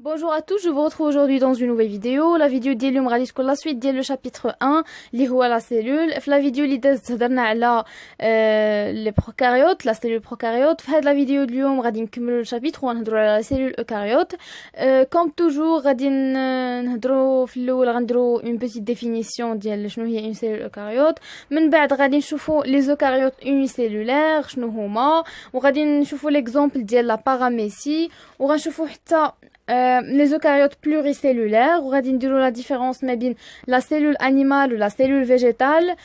Bonjour à tous, je vous retrouve aujourd'hui dans une nouvelle vidéo. La vidéo ديالي غادي تكون la suite ديال le chapitre 1 اللي هو la cellule. في la vidéo اللي دازت هضرنا على les prokaryotes, la cellule prokaryote. في هاد la vidéo اليوم غادي نكملوا le chapitre ونهضروا على la cellule eucaryote. Comme toujours غادي نهضروا في الاول غنديروا une petite définition ديال شنو هي une cellule eucaryote. من بعد غادي نشوفوا les eucaryotes unicellulaires شنو هما وغادي نشوفوا l'exemple ديال la paramécie وغنشوفوا حتى les eucaryotes pluricellulaires وغادي نديروا la différence ما بين la cellule animale ou la cellule végétale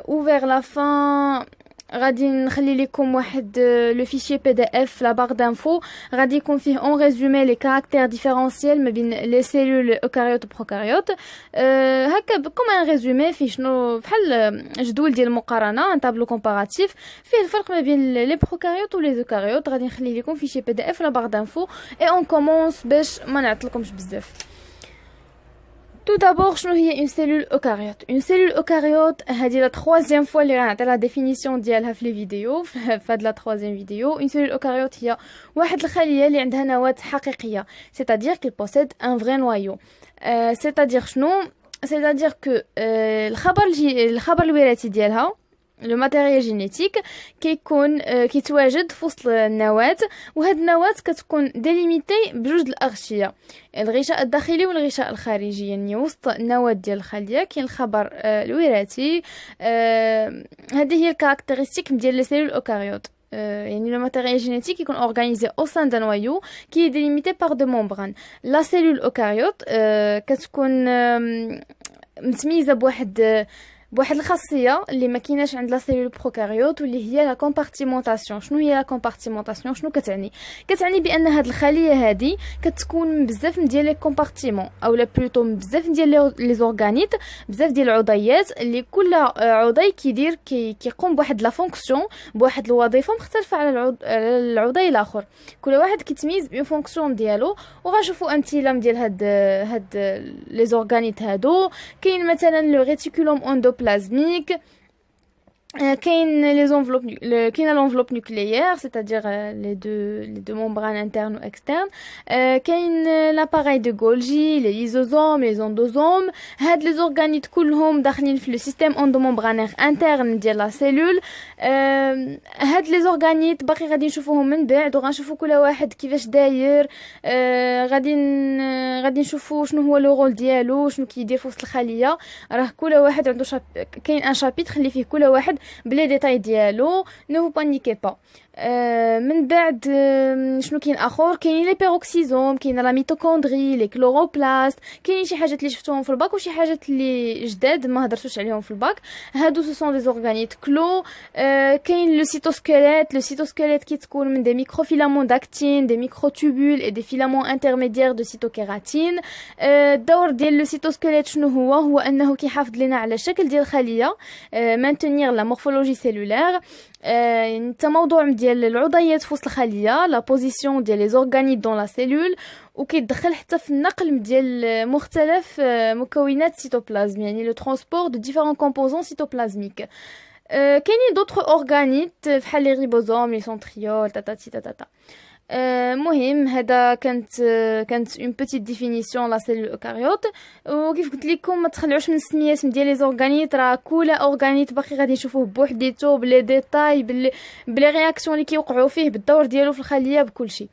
ou vers la fin غادي نخلي لكم واحد le fichier PDF la barre d'infos غادي يكون فيه en résumé les caractères différentiels ما بين les cellules eucaryotes و prokaryotes هكا comme un résumé فيه شنو بحال جدول ديال المقارنه un tableau comparatif فيه الفرق ما بين les prokaryotes و les eucaryotes غادي نخلي لكم fichier PDF la barre d'infos et on commence باش ما نعطلكمش بزاف. Tout d'abord, شنو هي une cellule eucaryote? Une cellule eucaryote, هذه la troisième fois اللي غنعطي la définition ديالها في les vidéos في هاد la troisième vidéo. Une cellule eucaryote هي واحد الخلية اللي عندها نواة حقيقية, c'est-à-dire qu'elle possède un vrai noyau. C'est-à-dire شنو? C'est-à-dire que الخبر الوراثي ديالها لو ماتيريال جينيتيك كيكون كيتواجد في وسط النواة وهاد النواة كتكون ديليميتي بجوج الاغشيه الغشاء الداخلي والغشاء الخارجي يعني وسط النواة ديال الخليه كاين الخبر الوراثي هذه هي الكاركتيرستيك ديال لي سيلول اوكاريوت يعني le matériel génétique est organisé au sein d'un noyau qui est délimité par deux membranes. La cellule eucaryote كتكون متميزه بواحد الخاصيه اللي ما كايناش عند لا سيلول بروكاريوت واللي هي لا كومبارتيمونطاسيون. شنو هي لا كومبارتيمونطاسيون؟ شنو كتعني بان هاد الخليه هادي كتكون من بزاف ديال لي كومبارتيمون اولا بلوتو من بزاف ديال لي زورغانيت بزاف ديال العضيات اللي كل عضي كيقوم بواحد لا فونكسيون بواحد الوظيفه مختلفه على العضي الاخر. كل واحد كيتميز بون فونكسيون ديالو وغنشوفوا امثله ديال هاد لي زورغانيت هادو. كاين مثلا لو ريتيكولوم endoplasmique كاين les enveloppes كاين l'enveloppe nucléaire c'est-à-dire les deux membranes internes ou externes كاين l'appareil de Golgi les lysosomes les endosomes هاد les organites كلهم داخلين في le système endomembranaire interne ديال la cellule هاد les organites باقي غادي نشوفوهم من بعد وغنشوفوا كل واحد كيفاش داير غادي نشوفوا شنو هو لو رول ديالو شنو كيدير في وسط الخليه. راه كل واحد عنده كاين ان شابيتر اللي فيه كل واحد بلي ديتاي ديالو نو بانيكي با. من بعد شنو كاين اخر؟ كاين لي بيروكسيزوم كاين لا ميتوكوندري لي كلوروبلاست كاين شي حاجات اللي شفتوهم في الباك وشي حاجات اللي جداد ما هضرتوش عليهم في الباك. هادو سو سون دي زورغانيت كلو. كاين لو سيتوسكيليت كيتكون من دي ميكروفيلامون داكتين دي ميكروتوبول اي دي فيلامون انترميديير دو سيتوكيراتين. الدور ديال لو سيتوسكيليت شنو هو انه كيحافظ لنا على الشكل ديال الخليه مانتينير لا مورفولوجي سيلولير انت موضوع ديال العضيات في وسط الخليه لا بوزيسيون ديال لي زورغانيت دون لا سيلول وكيدخل حتى في النقل ديال مختلف مكونات سيتوبلازم يعني لو ترانسبور دو ديفيرون كومبوزون سيتوبلازميك. كاينين دوطخ اورغانيت بحال لي ريبوزوم لي سنتريول تاتاتي تاتاتا. مهم هذا كانت اون بيتيت ديفينيسيون لا سيلول اوكاريوت. وكيف قلت لكم ما تخلعوش من السميات ديال لي زورغانيت راه كل اورغانيت باقي غادي نشوفوه بوحديتو بلي ديتاي بلي رياكسيون اللي كيوقعوا فيه بالدور ديالو في الخليه بكل شيء.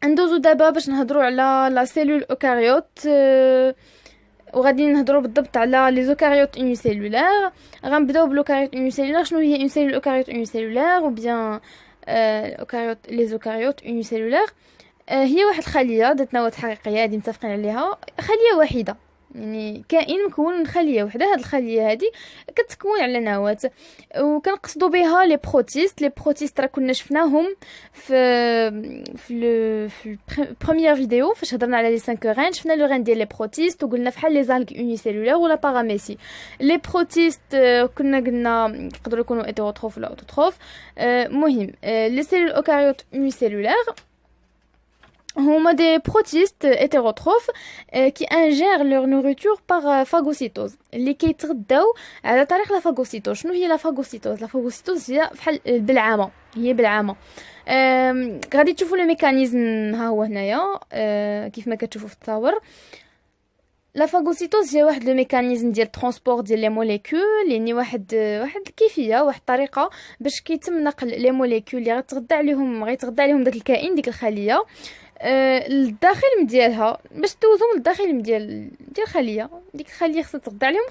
ندوزو دابا باش نهضروا على لا سيلول اوكاريوت وغادي نهضروا بالضبط على لي زوكاريوت اونيسيلولير. غنبداو بلوكاريوت اونيسيلولير. شنو هي اون سيلول اوكاريوت اونيسيلولير او بيان les eucaryotes unicellulaires هي واحد الخليه ذات نواه حقيقيه هذه متفقين عليها خليه واحده يعني كائن مكون من خليه وحده. هاد الخليه هذه كتكون على نواه وكنقصدوا بها لي بروتيست راه كنا شفناهم في البريمير فيديو فاش هضرنا على لي 5 رين شفنا لو رين ديال لي بروتيست وقلنا فحال لي زالغ اونيسيلولير ولا باراميسي. لي بروتيست كنا قلنا يقدروا يكونوا هيتيروتروف ولا اوتوتروف. مهم لي سيلول اوكاريوت اونيسيلولير هما des protistes hétérotrophes qui ingèrent leur nourriture par phagocytose اللي كيتغداو على طريق لا فاغوسيتوز. شنو هي لا فاغوسيتوز؟ لا فاغوسيتوز هي بحال بالعامه، هي بالعامه. غادي تشوفوا لو ميكانيزم ها هو هنايا كيف ما كتشوفوا في التصاور. لا فاغوسيتوز هي واحد لو ميكانيزم ديال ترونسبور ديال لي موليكول، يعني واحد الكيفيه، واحد الطريقه باش كيتم نقل لي موليكول اللي غيتغدى عليهم داك الكائن، ديك الخليه للداخل ديالها، باش دوزهم للداخل ديال الخليه. ديك الخليه خصها تغدى عليهم،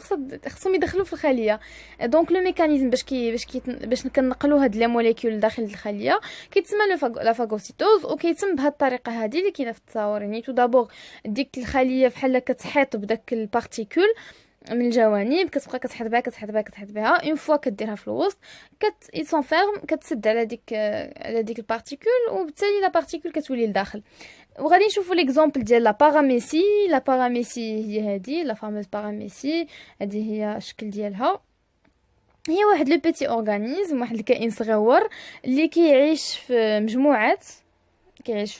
خصهم يدخلوا في الخليه. دونك لو ميكانيزم باش كنقلوا هاد لي موليكول داخل الخليه كيتسمى لا فاغوسيتوز، وكيتم بهاد الطريقه هذه اللي كاينه في التصاور. يعني تو دابور ديك الخليه بحال كتحيط بداك البارتيكول من الجوانب، كتبقى كتحط بها اون فوا كديرها في الوسط يتسونفيرم، كتسد على ديك البارتيكول، وبالتالي لا بارتيكول كتولي لداخل. وغادي نشوفوا ليكزامبل ديال لا باراميسي هي هذه لا فاموز باراميسي. هذه هي الشكل ديالها، هي واحد لو بيتي اورغانيزم، واحد الكائن صغيور اللي كيعيش في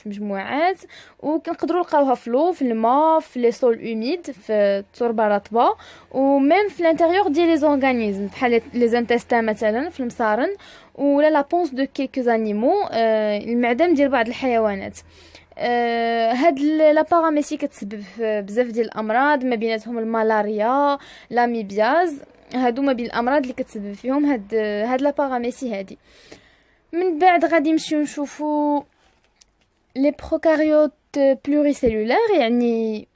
مجموعات وكنقدروا نلقاوها في لو، في الماء، في لي سول اوميد، في التربه الرطبه، وميم في الانتيريور ديال لي زورغانيزم بحال لي زانتيستان مثلا في المصارن، ولا لا بونس دو كيلكو انيمو، المعدم ديال بعض الحيوانات. هاد لا باراميسي كتسبب بزاف ديال الامراض، ما بيناتهم الملاريا، لاميبياز. هادو ما بين الامراض اللي كتسبب فيهم هاد لا باراميسي هادي. من بعد غادي نمشيو نشوفو لي بروكاريوت بلوريسيلولار، يعني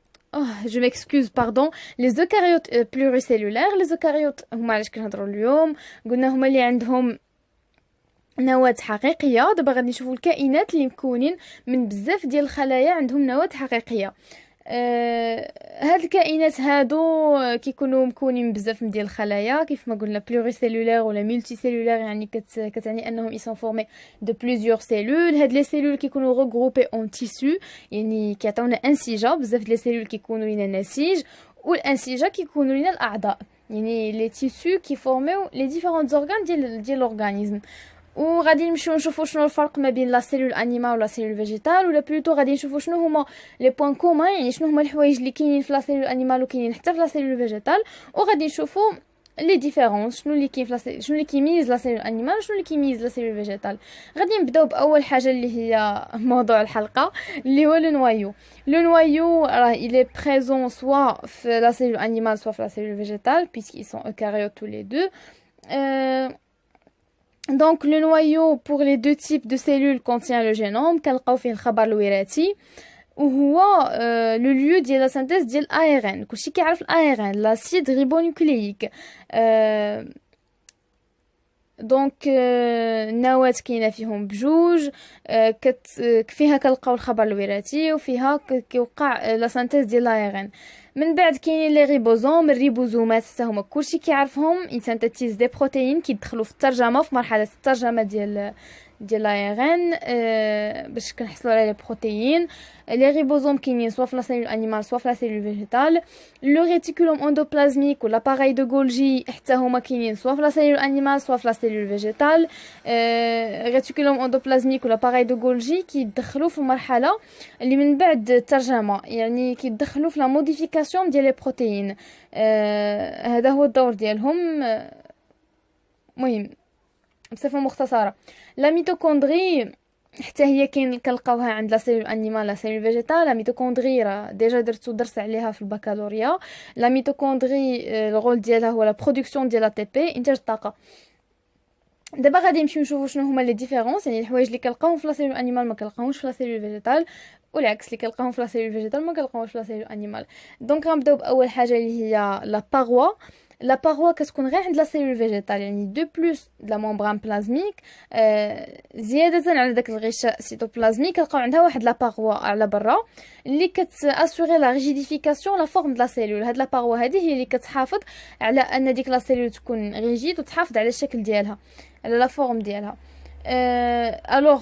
جو ميكسكوز باردون، لي زوكاريوت بلوريسيلولار. لي زوكاريوت هما علاش كنهضروا اليوم، قلنا هما اللي عندهم نواة حقيقيه. دابا غادي نشوفوا الكائنات اللي مكونين من بزاف ديال الخلايا عندهم نواة حقيقيه. هاد الكائنات هادو كيكونوا مكونين من بزاف ديال الخلايا، كيف ما قلنا بلوريسيلولار ولا ملتي سيلولار، يعني كتعني انهم يسون فورمي دو بليزيور سيلول. هاد لي سيلول كيكونوا ريغروبي اون تيسو، يعني كيعطيونا انسجه. بزاف ديال لي سيلول كيكونوا لينا نسيج، والانسجه كيكونوا لينا الاعضاء، يعني لي تيسو كيفورميو لي ديفيرونت زورغان ديال الاورغانيزم. وغادي نمشيو نشوفوا شنو الفرق ما بين لا سيلول انيمال ولا سيلول فيجيتال، ولا بلوتو غادي نشوفوا شنو هما لي بوين كومون، يعني شنو هما الحوايج اللي كاينين في لا سيلول انيمال وكاينين حتى في لا سيلول فيجيتال. وغادي نشوفوا لي ديفيرونس، شنو اللي كاين في شنو اللي كيميز لا سيلول انيمال وشنو اللي كيميز لا سيلول فيجيتال. غادي نبداو باول حاجه اللي هي موضوع الحلقه، اللي هو لو نوايو. راه il est présent soit في لا سيلول انيمال soit في لا سيلول فيجيتال puisqu'ils sont eucaryotes tous les deux. Donc le noyau pour les deux types de cellules contient le génome كنلقاو فيه الخبر الوراثي، وهو لو ليو ديال لا سانتيز ديال ARN. كلشي كيعرف الARN لاسيد ريبونيكلييك. دونك النواه كاينه فيهم بجوج، فيها كنلقاو الخبر الوراثي وفيها كيوقع لا سانتيز ديال ARN. من بعد كاينين لي ريبوزوم، الريبوزومات حتى هما كلشي كيعرفهم يسانتيز دي بروتيين كيدخلوا في الترجمه، في مرحله الترجمه ديال ARN باش كنحصلوا على لي بروتيين. لي ريبوزوم كاينين سوا في لا سيلول انيمال سوا في لا سيلول فيجيتال. لو ريتيكولوم اندوبلازميك ولا باراي دو غولجي حتى هما كاينين سوا في لا سيلول انيمال سوا في لا سيلول فيجيتال. ريتيكولوم اندوبلازميك ولا باراي دو غولجي كيدخلوا في المرحله اللي من بعد الترجمه، يعني كيدخلوا في لا موديفيكاسيون ديال لي بروتيين. هذا هو الدور ديالهم. مهم بصفه مختصره، لا ميتوكوندري حتى هي كنلقاوها عند لا سيلول انيمال لا سيلول فيجيتال. لا ميتوكوندري راه ديجا درتو درس عليها في البكالوريا. لا ميتوكوندري الرول ديالها هو لا برودكسيون ديال ATP، انتاج الطاقه. دابا غادي نمشيو نشوفوا شنو هما لي ديفيرونس، يعني الحوايج اللي كنلقاوهم في لا سيلول انيمال ما كنلقاوهمش في لا سيلول فيجيتال، والعكس اللي كنلقاوهم في لا سيلول فيجيتال ما كنلقاوهمش في لا سيلول انيمال. دونك غنبداو باول حاجه اللي هي لا باروا. لا باروا كتكون غير عند لا سيلول فيجيتال، يعني دو بلوس د لا ممبران بلازميك زياده على داك الغشاء سيتوبلازميك، كنلقاو عندها واحد لا باروا على برا اللي كتاسوري لا ريجيديفيكاسيون لا فورم د لا سيلول. هاد لا باروا هذه هي اللي كتحافظ على ان ديك لا سيلول تكون ريجيد وتحافظ على الشكل ديالها، على لا فورم ديالها. الوغ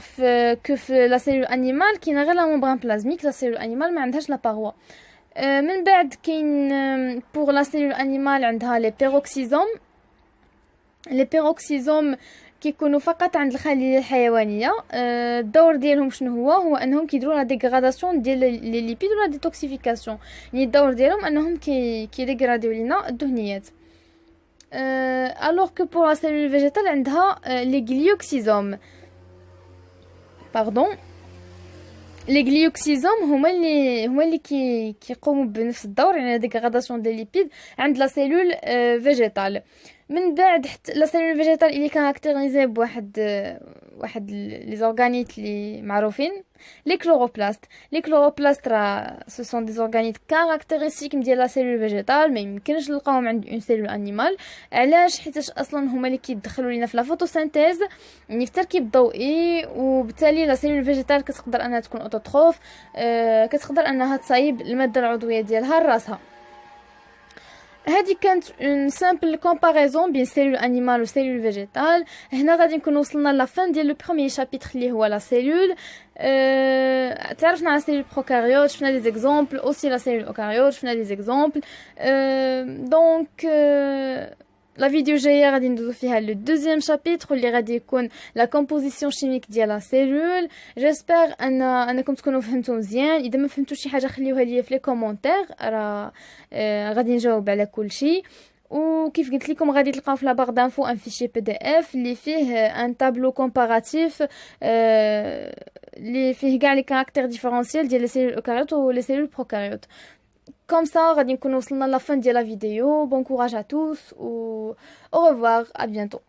في لا سيلول انيمال كاينه غير لا ممبران بلازميك، لا سيلول انيمال ما عندهاش لا باروا. من بعد كاين بور لا سيلول انيمال عندها لي بيروكسيزوم. لي بيروكسيزوم كيكونوا فقط عند الخليه الحيوانيه. الدور ديالهم شنو هو انهم كيديروا لا ديغراداسيون ديال لي ليبيد ولا ديتوكسيفيكاسيون. يعني الدور ديالهم انهم كيديغراديو لينا الدهنيات. الوغ كو بور لا سيلول فيجيتال عندها لي غليوكسيزوم باردون. لي غليوكسيزوم هما اللي كيقوموا بنفس الدور، يعني ديغراداسيون دي ليبيد عند لا سيلول فيجيتال. من بعد حتى لا سيلول فيجيتال اللي كاركتيريزي بواحد لي زورغانيت اللي معروفين، لي كلوروبلاست. لي كلوروبلاست راه سو سون دي زورغانيت كاركتيرستيك ديال لا سيلول فيجيتال، ما يمكنش نلقاوهم عند اون سيلول انيمال. علاش؟ حيتاش اصلا هما اللي كيدخلوا لينا في لا فوتوسينتيز، يعني في التركيب الضوئي، وبالتالي لا سيلول فيجيتال كتقدر انها تكون اوتوتروف، كتقدر انها تصايب الماده العضويه ديالها لراسها. هذه كانت اون سامبل كومباريزون بين سيلول انيمال و سيلول فيجيتال. هنا غادي نكون وصلنا لا فان ديال لو بروميير شابيتر اللي هو لا سيلول. تعرفنا على سيلول بروكاريوت، شفنا دي زيكزامبل، اوسي لا سيلول اوكاريوت شفنا دي زيكزامبل. دونك لا فيديو جايه غادي ندوزو فيها لو دوزيام شابيتر اللي غادي يكون لا كومبوزيسيون شيميك ديال لا سيلول. جيسبر انكم تكونوا فهمتوا مزيان. اذا ما فهمتوا شي حاجه خليوها لي في لي كومونتير، راه غادي نجاوب على كل شيء. وكيف قلت لكم غادي تلقاو في لا باغ دانفو ان فيشي بي دي اف اللي فيه ان تابلو كومباراتيف اللي فيه كاع لي كاركتير ديفيرونسيال ديال لي سيلول اوكاريوت و لي سيلول بروكاريوت. Comme ça, غادي نكون وصلنا لا فان ديال لا فيديو. Bon courage à tous ou au revoir, à bientôt.